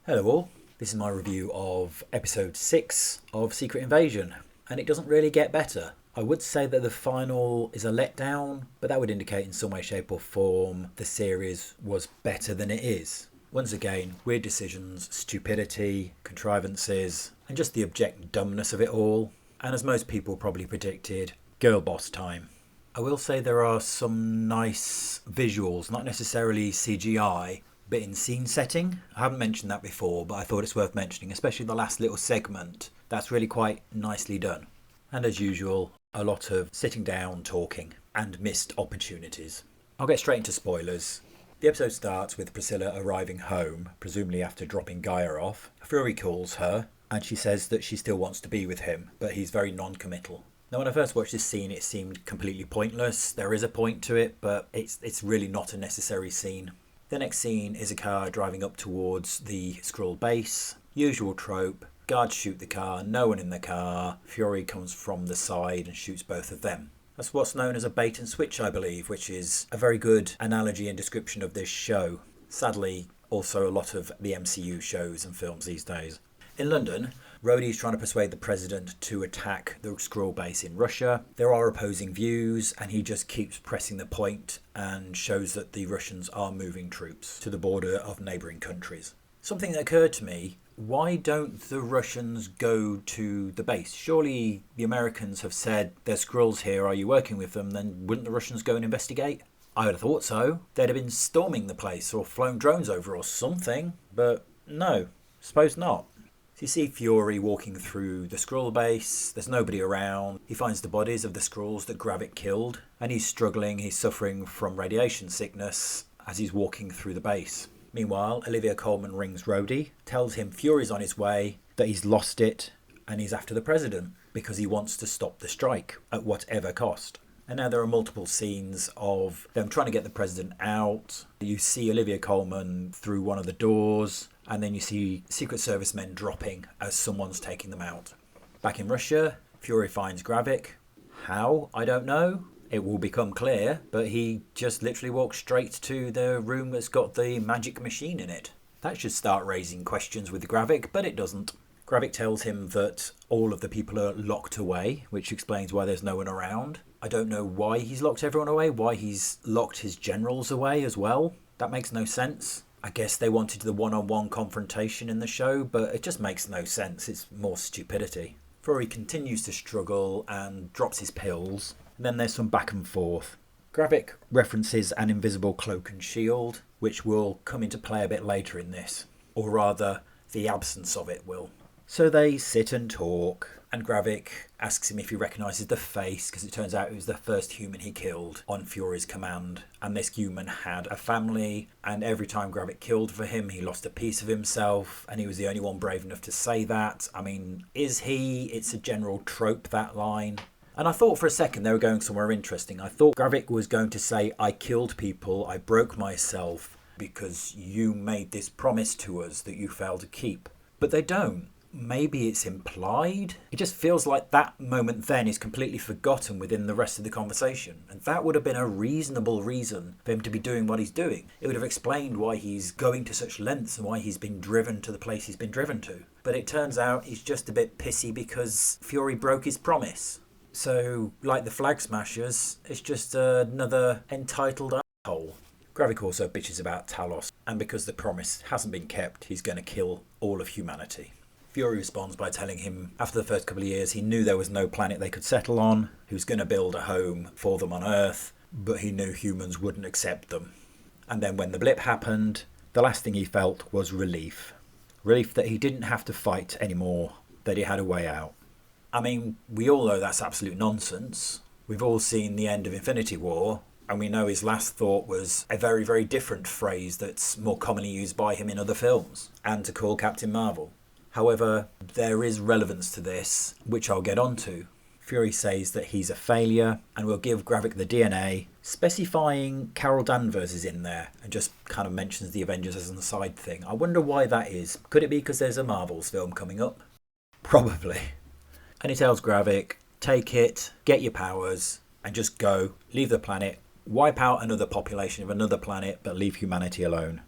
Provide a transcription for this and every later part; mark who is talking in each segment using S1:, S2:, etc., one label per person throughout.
S1: Hello all, this is my review of episode 6 of Secret Invasion, and it doesn't really get better. I would say that the final is a letdown, but that would indicate in some way, shape or form the series was better than it is. Once again, weird decisions, stupidity, contrivances, and just the abject dumbness of it all, and as most people probably predicted, girl boss time. I will say there are some nice visuals, not necessarily CGI, but in scene setting. I haven't mentioned that before, but I thought it's worth mentioning, especially the last little segment. That's really quite nicely done. And as usual, a lot of sitting down, talking, and missed opportunities. I'll get straight into spoilers. The episode starts with Priscilla arriving home, presumably after dropping Gaia off. Fury calls her, and she says that she still wants to be with him, but he's very non-committal. Now, when I first watched this scene, it seemed completely pointless. There is a point to it, but it's really not a necessary scene. The next scene is a car driving up towards the Skrull base. Usual trope, guards shoot the car, no one in the car. Fury comes from the side and shoots both of them. That's what's known as a bait and switch, I believe, which is a very good analogy and description of this show. Sadly, also a lot of the MCU shows and films these days. In London, Rhodey's trying to persuade the president to attack the Skrull base in Russia. There are opposing views, and he just keeps pressing the point and shows that the Russians are moving troops to the border of neighbouring countries. Something that occurred to me, why don't the Russians go to the base? Surely the Americans have said, there's Skrulls here, are you working with them? Then wouldn't the Russians go and investigate? I would have thought so. They'd have been storming the place or flown drones over or something, but no, suppose not. So you see Fury walking through the Skrull base, there's nobody around, he finds the bodies of the Skrulls that Gravik killed, and he's struggling, he's suffering from radiation sickness as he's walking through the base. Meanwhile, Olivia Colman rings Rhodey, tells him Fury's on his way, that he's lost it, and he's after the president, because he wants to stop the strike, at whatever cost. And now there are multiple scenes of them trying to get the president out. You see Olivia Colman through one of the doors, and then you see Secret Service men dropping as someone's taking them out. Back in Russia, Fury finds Gravik. How? I don't know. It will become clear, but he just literally walks straight to the room that's got the magic machine in it. That should start raising questions with Gravik, but it doesn't. Gravik tells him that all of the people are locked away, which explains why there's no one around. I don't know why he's locked everyone away, why he's locked his generals away as well. That makes no sense. I guess they wanted the one-on-one confrontation in the show, but it just makes no sense. It's more stupidity. Fury continues to struggle and drops his pills. And then there's some back and forth. Gravik references an invisible cloak and shield, which will come into play a bit later in this. Or rather, the absence of it will. So they sit and talk, and Gravik asks him if he recognises the face, because it turns out it was the first human he killed on Fury's command. And this human had a family, and every time Gravik killed for him, he lost a piece of himself, and he was the only one brave enough to say that. I mean, is he? It's a general trope, that line. And I thought for a second they were going somewhere interesting. I thought Gravik was going to say, I killed people, I broke myself, because you made this promise to us that you failed to keep. But they don't. Maybe it's implied. It just feels like that moment then is completely forgotten within the rest of the conversation. And that would have been a reasonable reason for him to be doing what he's doing. It would have explained why he's going to such lengths and why he's been driven to the place he's been driven to. But it turns out he's just a bit pissy because Fury broke his promise. So, like the Flag Smashers, it's just another entitled asshole. Gravik also bitches about Talos, and because the promise hasn't been kept, he's going to kill all of humanity. Fury responds by telling him after the first couple of years he knew there was no planet they could settle on. He was going to build a home for them on Earth, but he knew humans wouldn't accept them. And then when the blip happened, the last thing he felt was relief. Relief that he didn't have to fight anymore, that he had a way out. I mean, we all know that's absolute nonsense. We've all seen the end of Infinity War, and we know his last thought was a very, very different phrase that's more commonly used by him in other films, and to call Captain Marvel. However, there is relevance to this, which I'll get onto. Fury says that he's a failure and will give Gravik the DNA, specifying Carol Danvers is in there, and just kind of mentions the Avengers as an aside thing. I wonder why that is. Could it be because there's a Marvels film coming up? Probably. And he tells Gravik, take it, get your powers, and just go, leave the planet, wipe out another population of another planet, but leave humanity alone.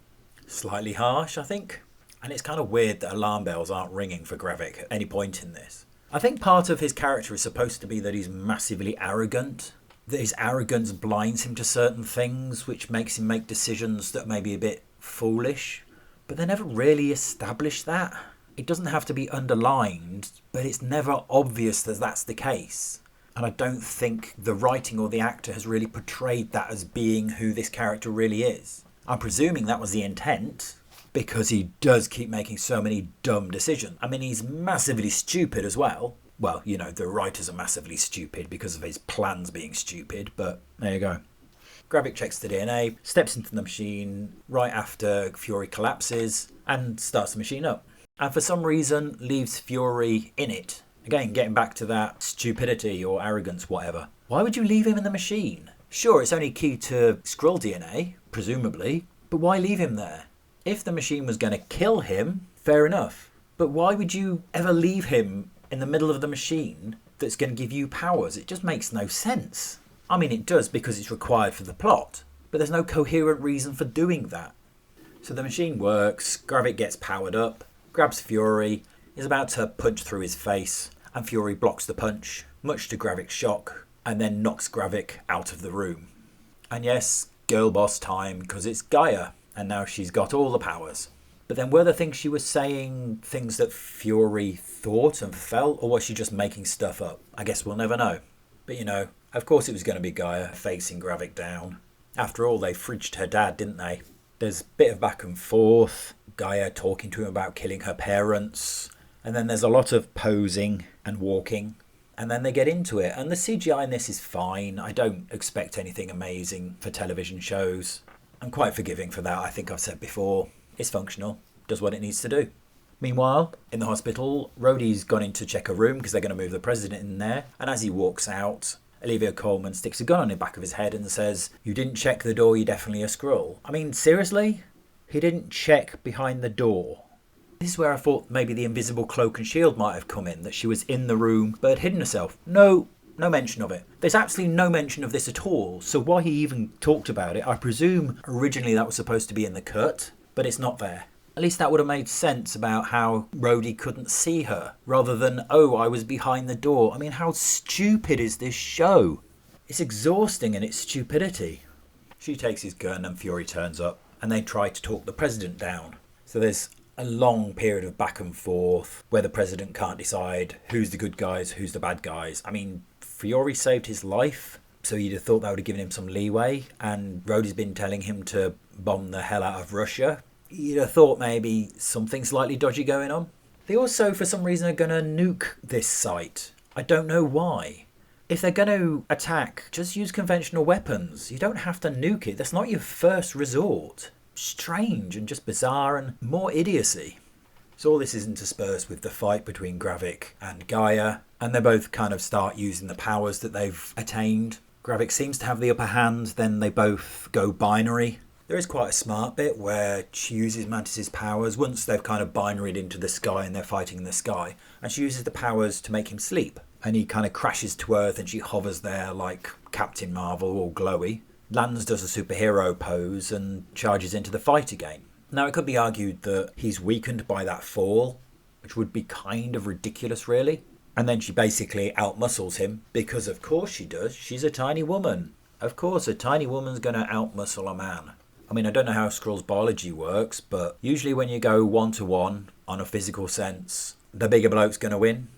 S1: Slightly harsh, I think. And it's kind of weird that alarm bells aren't ringing for Gravik at any point in this. I think part of his character is supposed to be that he's massively arrogant, that his arrogance blinds him to certain things, which makes him make decisions that may be a bit foolish. But they never really establish that. It doesn't have to be underlined, but it's never obvious that that's the case. And I don't think the writing or the actor has really portrayed that as being who this character really is. I'm presuming that was the intent, because he does keep making so many dumb decisions. I mean, he's massively stupid as well. Well, you know, the writers are massively stupid because of his plans being stupid, but there you go. Gravik checks the DNA, steps into the machine right after Fury collapses, and starts the machine up. And for some reason, leaves Fury in it. Again, getting back to that stupidity or arrogance, whatever. Why would you leave him in the machine? Sure, it's only key to Skrull DNA, presumably, but why leave him there? If the machine was going to kill him, fair enough. But why would you ever leave him in the middle of the machine that's going to give you powers? It just makes no sense. I mean, it does because it's required for the plot, but there's no coherent reason for doing that. So the machine works, Gravik gets powered up, grabs Fury, is about to punch through his face, and Fury blocks the punch, much to Gravik's shock, and then knocks Gravik out of the room. And yes, girl boss time, because it's Gaia. And now she's got all the powers. But then were the things she was saying things that Fury thought and felt, or was she just making stuff up? I guess we'll never know. But you know, of course it was going to be Gaia facing Gravik down. After all, they fridged her dad, didn't they? There's a bit of back and forth, Gaia talking to him about killing her parents, and then there's a lot of posing and walking. And then they get into it, and the CGI in this is fine. I don't expect anything amazing for television shows. I'm quite forgiving for that. I think I've said before, it's functional, does what it needs to do. Meanwhile, in the hospital, Rhodey's gone in to check a room because they're going to move the president in there. And as he walks out, Olivia Colman sticks a gun on the back of his head and says, "You didn't check the door, you're definitely a Skrull." I mean, seriously? He didn't check behind the door. This is where I thought maybe the invisible cloak and shield might have come in, that she was in the room but had hidden herself. No mention of it. There's absolutely no mention of this at all. So why he even talked about it, I presume originally that was supposed to be in the cut, but it's not there. At least that would have made sense about how Rhodey couldn't see her, rather than, oh, I was behind the door. I mean, how stupid is this show? It's exhausting in its stupidity. She takes his gun and Fury turns up, and they try to talk the president down. So there's a long period of back and forth where the president can't decide who's the good guys, who's the bad guys. I mean, Fury saved his life, so you'd have thought that would have given him some leeway, and Rhodey's been telling him to bomb the hell out of Russia. You'd have thought maybe something slightly dodgy going on. They also, for some reason, are going to nuke this site. I don't know why. If they're going to attack, just use conventional weapons. You don't have to nuke it. That's not your first resort. Strange and just bizarre and more idiocy. So all this is interspersed with the fight between Gravik and Gaia, and they both kind of start using the powers that they've attained. Gravik seems to have the upper hand, then they both go binary. There is quite a smart bit where she uses Mantis's powers once they've kind of binaried into the sky and they're fighting in the sky, and she uses the powers to make him sleep. And he kind of crashes to Earth and she hovers there like Captain Marvel, all glowy. Lands does a superhero pose and charges into the fight again. Now, it could be argued that he's weakened by that fall, which would be kind of ridiculous, really. And then she basically outmuscles him, because of course she does. She's a tiny woman. Of course, a tiny woman's going to outmuscle a man. I mean, I don't know how Skrull's biology works, but usually when you go one-to-one on a physical sense, the bigger bloke's going to win.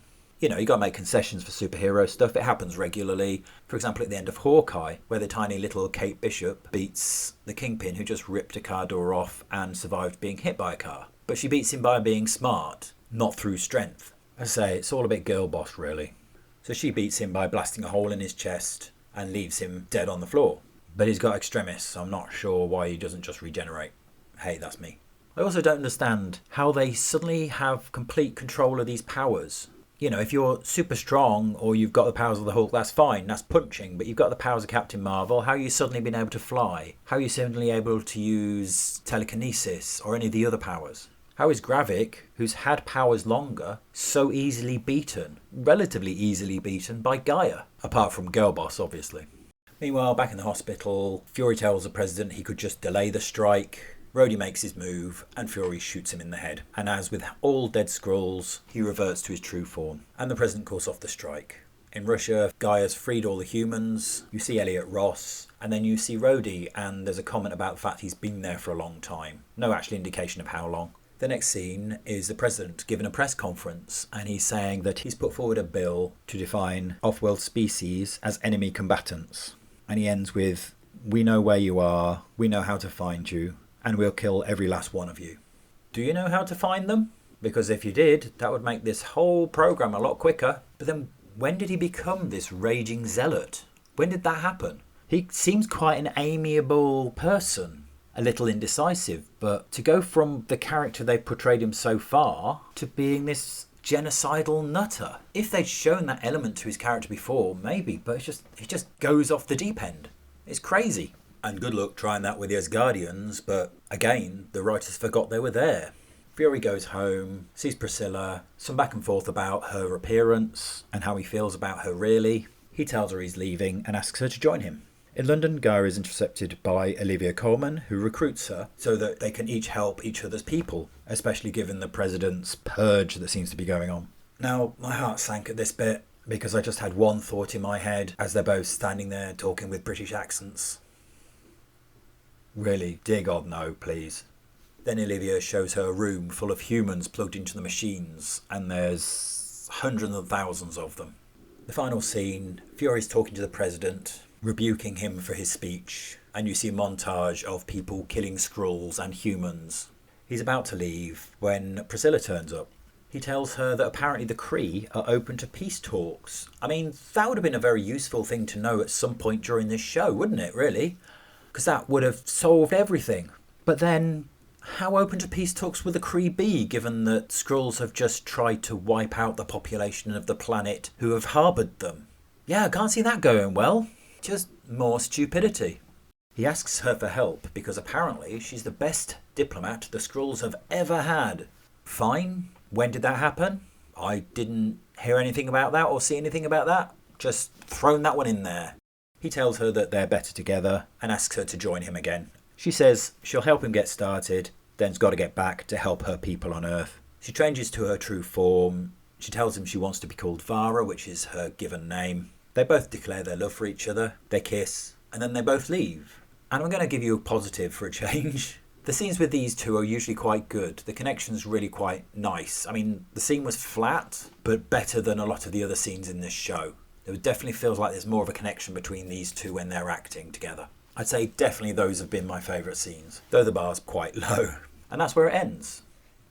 S1: You know, you got to make concessions for superhero stuff. It happens regularly. For example, at the end of Hawkeye, where the tiny little Kate Bishop beats the Kingpin, who just ripped a car door off and survived being hit by a car. But she beats him by being smart, not through strength. I say, it's all a bit girl boss, really. So she beats him by blasting a hole in his chest and leaves him dead on the floor. But he's got extremis, so I'm not sure why he doesn't just regenerate. Hey, that's me. I also don't understand how they suddenly have complete control of these powers. You know, if you're super strong or you've got the powers of the Hulk, that's fine, that's punching. But you've got the powers of Captain Marvel, how are you suddenly been able to fly? How are you suddenly able to use telekinesis or any of the other powers? How is Gravik, who's had powers longer, so easily beaten, relatively easily beaten by Gaia? Apart from Girl Boss, obviously. Meanwhile, back in the hospital, Fury tells the president he could just delay the strike. Rhodey makes his move and Fury shoots him in the head. And as with all dead Skrulls, he reverts to his true form. And the president calls off the strike. In Russia, Gaia's freed all the humans. You see Elliot Ross. And then you see Rhodey, and there's a comment about the fact he's been there for a long time. No actual indication of how long. The next scene is the president giving a press conference, and he's saying that he's put forward a bill to define off-world species as enemy combatants. And he ends with, "We know where you are, we know how to find you, and we'll kill every last one of you." Do you know how to find them? Because if you did, that would make this whole program a lot quicker. But then when did he become this raging zealot? When did that happen? He seems quite an amiable person. A little indecisive, but to go from the character they've portrayed him so far to being this genocidal nutter. If they'd shown that element to his character before, maybe, but it just goes off the deep end. It's crazy. And good luck trying that with the Asgardians, but again, the writers forgot they were there. Fury goes home, sees Priscilla, some back and forth about her appearance and how he feels about her really. He tells her he's leaving and asks her to join him. In London, Gaia is intercepted by Olivia Colman, who recruits her so that they can each help each other's people, especially given the president's purge that seems to be going on. Now, my heart sank at this bit because I just had one thought in my head as they're both standing there talking with British accents. Really, dear God, no, please. Then Olivia shows her a room full of humans plugged into the machines, and there's hundreds of thousands of them. The final scene, Fury's talking to the president, rebuking him for his speech, and you see a montage of people killing Skrulls and humans. He's about to leave when Priscilla turns up. He tells her that apparently the Kree are open to peace talks. I mean, that would have been a very useful thing to know at some point during this show, wouldn't it, really? Because that would have solved everything. But then, how open to peace talks would the Kree be, given that Skrulls have just tried to wipe out the population of the planet who have harboured them? Yeah, I can't see that going well. Just more stupidity. He asks her for help because apparently she's the best diplomat the Skrulls have ever had. Fine. When did that happen? I didn't hear anything about that or see anything about that. Just thrown that one in there. He tells her that they're better together and asks her to join him again. She says she'll help him get started, then's got to get back to help her people on Earth. She changes to her true form. She tells him she wants to be called Vara, which is her given name. They both declare their love for each other, they kiss, and then they both leave. And I'm going to give you a positive for a change. The scenes with these two are usually quite good. The connection's really quite nice. I mean, the scene was flat, but better than a lot of the other scenes in this show. It definitely feels like there's more of a connection between these two when they're acting together. I'd say definitely those have been my favourite scenes, though the bar's quite low. And that's where it ends.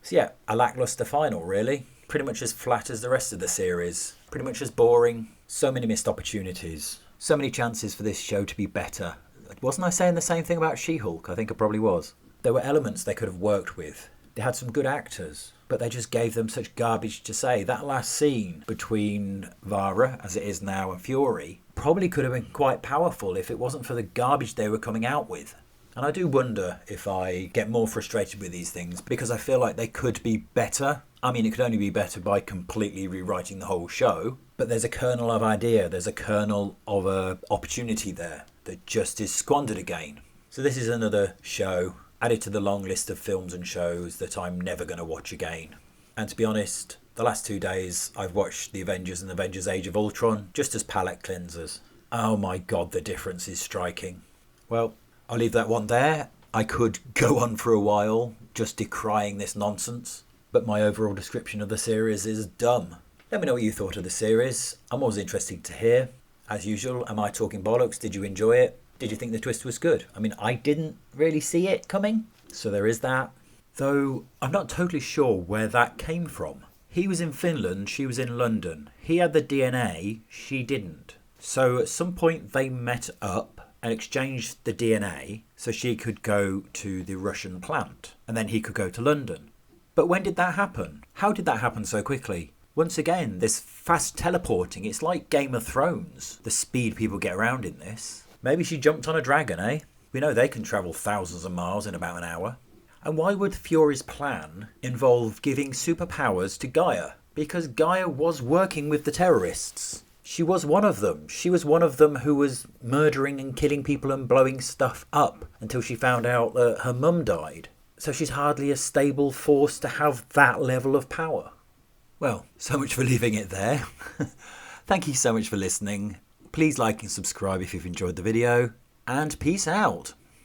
S1: So yeah, a lacklustre final, really. Pretty much as flat as the rest of the series. Pretty much as boring. So many missed opportunities. So many chances for this show to be better. Wasn't I saying the same thing about She-Hulk? I think I probably was. There were elements they could have worked with. They had some good actors, but they just gave them such garbage to say. That last scene between Vara, as it is now, and Fury probably could have been quite powerful if it wasn't for the garbage they were coming out with. And I do wonder if I get more frustrated with these things because I feel like they could be better. I mean, it could only be better by completely rewriting the whole show. But there's a kernel of idea, there's a kernel of a opportunity there that just is squandered again. So this is another show added to the long list of films and shows that I'm never going to watch again. And to be honest, the last 2 days I've watched The Avengers and Avengers Age of Ultron just as palate cleansers. Oh my god, the difference is striking. Well, I'll leave that one there. I could go on for a while just decrying this nonsense, but my overall description of the series is dumb. Let me know what you thought of the series. I'm always interested to hear. As usual, am I talking bollocks? Did you enjoy it? Did you think the twist was good? I mean, I didn't really see it coming, so there is that. Though I'm not totally sure where that came from. He was in Finland, she was in London. He had the DNA, she didn't. So at some point they met up and exchanged the DNA so she could go to the Russian plant and then he could go to London. But when did that happen? How did that happen so quickly? Once again, this fast teleporting, it's like Game of Thrones, the speed people get around in this. Maybe she jumped on a dragon, eh? We know they can travel thousands of miles in about an hour. And why would Fury's plan involve giving superpowers to Gaia? Because Gaia was working with the terrorists. She was one of them. She was one of them who was murdering and killing people and blowing stuff up until she found out that her mum died. So she's hardly a stable force to have that level of power. Well, so much for leaving it there. Thank you so much for listening. Please like and subscribe if you've enjoyed the video, and peace out.